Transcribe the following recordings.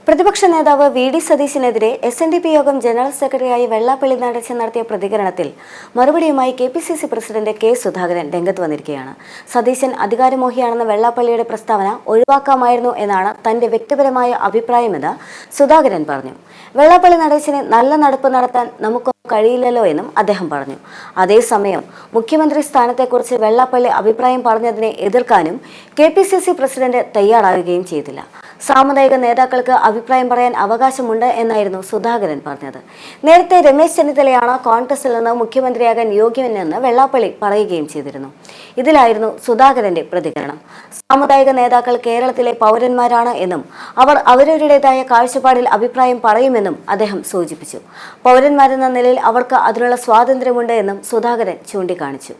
പ്രതിപക്ഷ നേതാവ് വി.ഡി. സതീശനെതിരെ എസ്.എൻ.ഡി.പി യോഗം ജനറൽ സെക്രട്ടറിയായി വെള്ളാപ്പള്ളി നടേശൻ നടത്തിയ പ്രതികരണത്തിൽ മറുപടിയുമായി കെ.പി.സി.സി പ്രസിഡന്റ് കെ. സുധാകരൻ രംഗത്ത് വന്നിരിക്കുകയാണ്. സതീശൻ അധികാരമോഹിയാണെന്ന വെള്ളാപ്പള്ളിയുടെ പ്രസ്താവന ഒഴിവാക്കാമായിരുന്നു എന്നാണ് തന്റെ വ്യക്തിപരമായ അഭിപ്രായമെന്ന് സുധാകരൻ പറഞ്ഞു. വെള്ളാപ്പള്ളി നടേശന് നല്ല നടപ്പ് നടത്താൻ നമുക്ക് കഴിയില്ലല്ലോ എന്നും അദ്ദേഹം പറഞ്ഞു. അതേസമയം മുഖ്യമന്ത്രി സ്ഥാനത്തെക്കുറിച്ച് വെള്ളാപ്പള്ളി അഭിപ്രായം പറഞ്ഞതിനെ എതിർക്കാനും കെ.പി.സി.സി പ്രസിഡന്റ് തയ്യാറാകുകയും ചെയ്തില്ല. സാമുദായിക നേതാക്കൾക്ക് അഭിപ്രായം പറയാൻ അവകാശമുണ്ട് എന്നായിരുന്നു സുധാകരൻ പറഞ്ഞത്. നേരത്തെ രമേശ് ചെന്നിത്തലയാണ് കോൺഗ്രസിൽ നിന്ന് മുഖ്യമന്ത്രിയാകാൻ യോഗ്യനെന്ന് വെള്ളാപ്പള്ളി പറയുകയും ചെയ്തിരുന്നു. ഇതിലായിരുന്നു സുധാകരന്റെ പ്രതികരണം. സാമുദായിക നേതാക്കൾ കേരളത്തിലെ പൗരന്മാരാണ് എന്നും അവർ അവരവരുടേതായ കാഴ്ചപ്പാടിൽ അഭിപ്രായം പറയുമെന്നും അദ്ദേഹം സൂചിപ്പിച്ചു. പൗരന്മാരെന്ന നിലയിൽ അവർക്ക് അതിനുള്ള സ്വാതന്ത്ര്യമുണ്ട് എന്നും സുധാകരൻ ചൂണ്ടിക്കാണിച്ചു.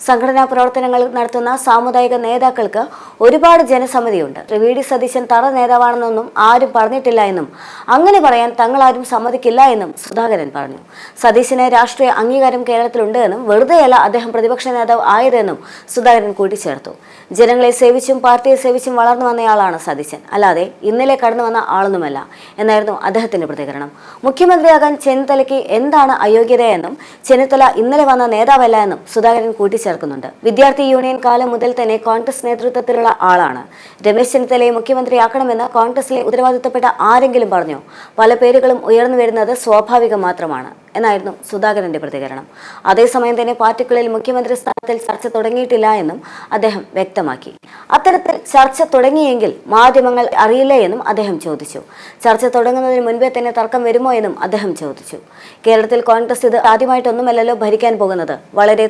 സംഘടനാ പ്രവർത്തനങ്ങൾ നടത്തുന്ന സാമുദായിക നേതാക്കൾക്ക് ഒരുപാട് ജനസമ്മതിയുണ്ട്. വി.ഡി. സതീശൻ തറ നേതാവാണെന്നൊന്നും ആരും പറഞ്ഞിട്ടില്ല എന്നും അങ്ങനെ പറയാൻ തങ്ങളാരും സമ്മതിക്കില്ല എന്നും സുധാകരൻ പറഞ്ഞു. സതീശന് രാഷ്ട്രീയ അംഗീകാരം കേരളത്തിലുണ്ട് എന്നും വെറുതെയല്ല അദ്ദേഹം പ്രതിപക്ഷ നേതാവ് ആയതെന്നും സുധാകരൻ കൂട്ടിച്ചേർത്തു. ജനങ്ങളെ സേവിച്ചും പാർട്ടിയെ സേവിച്ചും വളർന്നു വന്നയാളാണ് സതീശൻ, അല്ലാതെ ഇന്നലെ കടന്നു വന്ന ആളൊന്നുമല്ല എന്നായിരുന്നു അദ്ദേഹത്തിന്റെ പ്രതികരണം. മുഖ്യമന്ത്രിയാകാൻ ചെന്നിത്തലയ്ക്ക് എന്താണ് അയോഗ്യതയെന്നും ചെന്നിത്തല ഇന്നലെ വന്ന നേതാവല്ല എന്നും സുധാകരൻ കൂട്ടിച്ചേർക്കുന്നുണ്ട്. വിദ്യാർത്ഥി യൂണിയൻ കാലം മുതൽ തന്നെ കോൺഗ്രസ് നേതൃത്വത്തിലുള്ള ആളാണ്. രമേശ് ചെന്നിത്തലയെ മുഖ്യമന്ത്രിയാക്കണമെന്ന് കോൺഗ്രസിലെ ഉത്തരവാദിത്തപ്പെട്ട ആരെങ്കിലും പറഞ്ഞോ? പല പേരുകളും ഉയർന്നു വരുന്നത് സ്വാഭാവികം മാത്രമാണ് എന്നായിരുന്നു സുധാകരന്റെ പ്രതികരണം. അതേസമയം തന്നെ പാർട്ടിക്കുള്ളിൽ മുഖ്യമന്ത്രി സ്ഥാനത്തിൽ ചർച്ച തുടങ്ങിയിട്ടില്ല എന്നും അദ്ദേഹം വ്യക്തമാക്കി. അത്തരത്തിൽ ചർച്ച തുടങ്ങിയെങ്കിൽ മാധ്യമങ്ങൾ അറിയില്ല എന്നും അദ്ദേഹം ചോദിച്ചു. ചർച്ച തുടങ്ങുന്നതിന് മുൻപേ തന്നെ തർക്കം വരുമോ എന്നും അദ്ദേഹം ചോദിച്ചു. കേരളത്തിൽ കോൺഗ്രസ് ഇത് ആദ്യമായിട്ടൊന്നുമല്ലല്ലോ ഭരിക്കാൻ പോകുന്നത്. വളരെ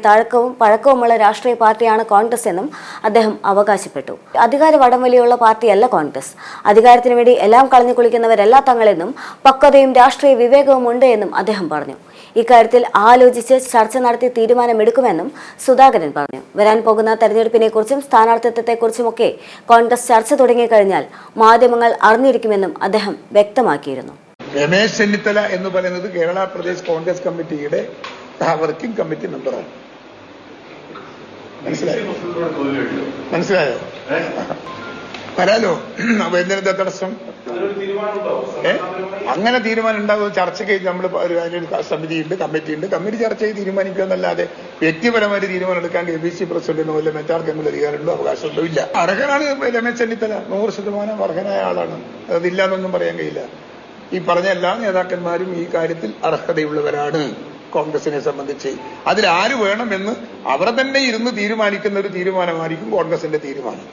പഴക്കവുമുള്ള രാഷ്ട്രീയ പാർട്ടിയാണ് കോൺഗ്രസ് എന്നും അദ്ദേഹം അവകാശപ്പെട്ടു. അധികാര വടംവലിയുള്ള പാർട്ടിയല്ല കോൺഗ്രസ്. അധികാരത്തിന് വേണ്ടി എല്ലാം കളഞ്ഞു കുളിക്കുന്നവരല്ല തങ്ങളെന്നും പക്വതയും രാഷ്ട്രീയ വിവേകവും ഉണ്ട് എന്നും അദ്ദേഹം പറഞ്ഞു. ഇക്കാര്യത്തിൽ ആലോചിച്ച് ചർച്ച നടത്തി തീരുമാനമെടുക്കുമെന്നും സുധാകരൻ പറഞ്ഞു. വരാൻ പോകുന്ന തെരഞ്ഞെടുപ്പിനെ കുറിച്ചും സ്ഥാനാർത്ഥിത്വത്തെക്കുറിച്ചുമൊക്കെ കോൺഗ്രസ് ചർച്ച തുടങ്ങിക്കഴിഞ്ഞാൽ മാധ്യമങ്ങൾ അറിഞ്ഞിരിക്കുമെന്നും അദ്ദേഹം വ്യക്തമാക്കിയിരുന്നു. രമേശ് ചെന്നിത്തല എന്ന് പറയുന്നത് കേരള പ്രദേശ് കോൺഗ്രസ് കമ്മിറ്റിയുടെ വർക്കിംഗ് കമ്മിറ്റി മെമ്പറാണ്. മനസ്സിലായോ? വരാലോ. അപ്പൊ എന്തിനാ തടസ്സം? അങ്ങനെ തീരുമാനം ഉണ്ടാകും. ചർച്ചയ്ക്ക് നമ്മൾ അതിനൊരു സമിതിയുണ്ട്, കമ്മിറ്റിയുണ്ട്. കമ്മിറ്റി ചർച്ച ചെയ്ത് തീരുമാനിക്കുക എന്നല്ലാതെ വ്യക്തിപരമായിട്ട് തീരുമാനം എടുക്കാൻ കെ.പി.സി പ്രസിഡന്റിനോ അല്ലെ മറ്റാർക്കെങ്കിലും അധികാരമുണ്ടോ അവകാശമുണ്ടോ? ഇല്ല. അർഹനാണ് രമേശ് ചെന്നിത്തല, 100% അർഹനായ ആളാണ്. അതില്ല എന്നൊന്നും പറയാൻ കഴിയില്ല. ഈ പറഞ്ഞ എല്ലാ നേതാക്കന്മാരും ഈ കാര്യത്തിൽ അർഹതയുള്ളവരാണ്. കോൺഗ്രസിനെ സംബന്ധിച്ച് അതിൽ ആര് വേണമെന്ന് അവർ തന്നെ ഇരുന്ന് തീരുമാനിക്കുന്ന ഒരു തീരുമാനമായിരിക്കും കോൺഗ്രസിന്റെ തീരുമാനം.